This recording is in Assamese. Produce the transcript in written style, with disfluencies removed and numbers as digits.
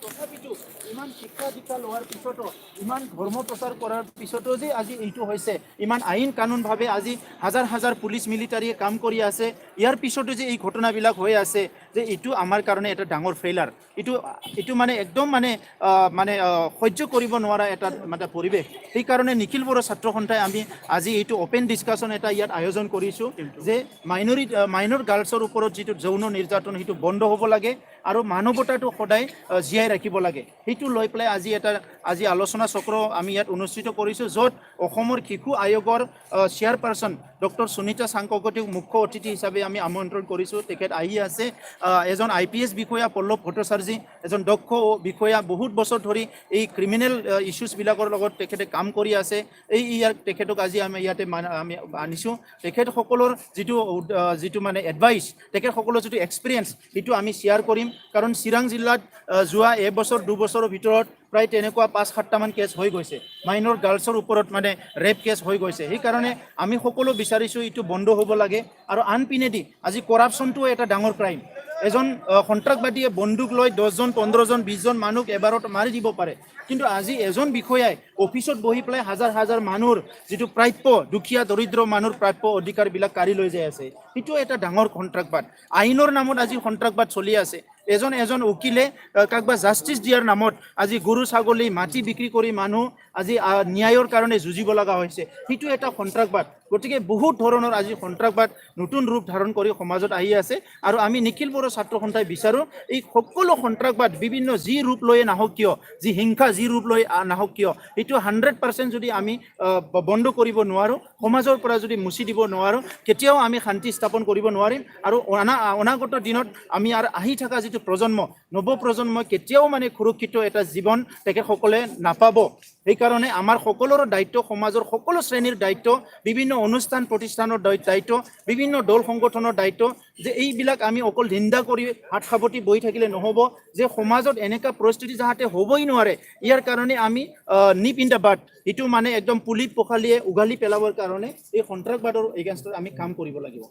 তথাপিতো ইমান শিক্ষা দীক্ষা লোৱাৰ পিছতো ইমান ধৰ্ম প্ৰচাৰ কৰাৰ পিছতো যে আজি এইটো হৈছে, ইমান আইন কানুনভাৱে আজি হাজাৰ হাজাৰ পুলিচ মিলিটাৰীয়ে কাম কৰি আছে, ইয়াৰ পিছতো যে এই ঘটনাবিলাক হৈ আছে, যে এইটো আমাৰ কাৰণে এটা ডাঙৰ ফেইলাৰ। এইটো মানে একদম সহ্য কৰিব নোৱাৰা এটা মানে পৰিৱেশ। সেইকাৰণে নিখিল বড়ো ছাত্ৰ সন্থাই আমি আজি এইটো অপেন ডিছকাশ্যন এটা ইয়াত আয়োজন কৰিছোঁ যে মাইনৰ গাৰ্লছৰ ওপৰত যিটো যৌন নিৰ্যাতন সেইটো বন্ধ হ'ব লাগে আৰু মানৱতাটো সদায় জীয়াই ৰাখিব লাগে। সেইটো লৈ পেলাই আজি আলোচনা চক্ৰ আমি ইয়াত অনুষ্ঠিত কৰিছোঁ, য'ত অসমৰ শিশু আয়োগৰ চেয়াৰপাৰ্চন ডক্টৰ সুনীতা চাংককতিক মুখ্য অতিথি হিচাপে আমি আমন্ত্ৰণ কৰিছোঁ। তেখেত আহি আছে। এজন IPS বিষয়া পল্লৱ ভট্টাচাৰ্যী, এজন দক্ষ বিষয়া, বহুত বছৰ ধৰি এই ক্ৰিমিনেল ইছ্যুজবিলাকৰ লগত তেখেতে কাম কৰি আছে। তেখেতক আজি আমি ইয়াতে আমি আনিছোঁ। তেখেতসকলৰ যিটো মানে এডভাইচ, তেখেতসকলৰ যিটো এক্সপিৰিয়েঞ্চ, সেইটো আমি শ্বেয়াৰ কৰিম। কাৰণ চিৰাং জিলাত যোৱা এবছৰ দুবছৰৰ ভিতৰত প্ৰায় তেনেকুৱা 5-7টামান কেছ হৈ গৈছে, মাইনৰ গাৰ্লছৰ ওপৰত মানে ৰেপ কেছ হৈ গৈছে। সেইকাৰণে আমি সকলো বিচাৰিছোঁ এইটো বন্ধ হ'ব লাগে। আৰু আনপিনেদি আজি কৰাপশ্যনটোও এটা ডাঙৰ ক্ৰাইম। এজন সন্ত্ৰাসবাদীয়ে বন্দুক লৈ 10জন 15জন 20জন মানুহক এবাৰত মাৰি দিব পাৰে, কিন্তু আজি এজন বিষয়াই অফিচত বহি পেলাই হাজাৰ হাজাৰ মানুহৰ যিটো প্ৰাপ্য, দুখীয়া দৰিদ্ৰ মানুহৰ প্ৰাপ্য অধিকাৰবিলাক কাঢ়ি লৈ যাই আছে। সেইটো এটা ডাঙৰ সন্ত্ৰাসবাদ। আইনৰ নামত আজি সন্ত্ৰাসবাদ চলি আছে। এজন উকিলে কাকবা জাষ্টিছ দিয়াৰ নামত আজি গৰু ছাগলী মাটি বিক্ৰী কৰি মানুহ আজি ন্যায়ৰ কাৰণে যুঁজিব লগা হৈছে। সেইটো এটা সন্ত্ৰাসবাদ। গতিকে বহুত ধৰণৰ আজি সন্ত্ৰাসবাদ নতুন ৰূপ ধাৰণ কৰি সমাজত আহি আছে। আৰু আমি নিখিল বড়ো ছাত্ৰ সন্থাই বিচাৰোঁ এই সকলো সন্ত্ৰাসবাদ বিভিন্ন যি ৰূপ লৈয়ে নাহক কিয়, যি হিংসা যি ৰূপ লৈ নাহক কিয়, এইটো 100% যদি আমি বন্ধ কৰিব নোৱাৰোঁ, সমাজৰ পৰা যদি মুচি দিব নোৱাৰোঁ, কেতিয়াও আমি শান্তি স্থাপন কৰিব নোৱাৰিম। আৰু অনাগত দিনত আমি আৰু আহি থকা যিটো প্ৰজন্ম, নৱপ্ৰজন্মই কেতিয়াও মানে সুৰক্ষিত এটা জীৱন তেখেতসকলে নাপাব। সেইকাৰণে আমাৰ সকলোৰে দায়িত্ব, সমাজৰ সকলো শ্ৰেণীৰ দায়িত্ব, বিভিন্ন অনুষ্ঠান প্ৰতিষ্ঠানৰ দায়িত্ব, বিভিন্ন দল সংগঠনৰ দায়িত্ব, যে এইবিলাক আমি অকল নিন্দা কৰি হাত সাৱটি বহি থাকিলে নহ'ব, যে সমাজত এনেকুৱা পৰিস্থিতি যাতে হ'বই নোৱাৰে। ইয়াৰ কাৰণে আমি নিপ ইন দ্য বাট, এইটো মানে একদম পুলি পখালিয়ে উঘালি পেলাবৰ কাৰণে এই সন্ত্ৰাসবাদৰ এগেইনষ্টত আমি কাম কৰিব লাগিব।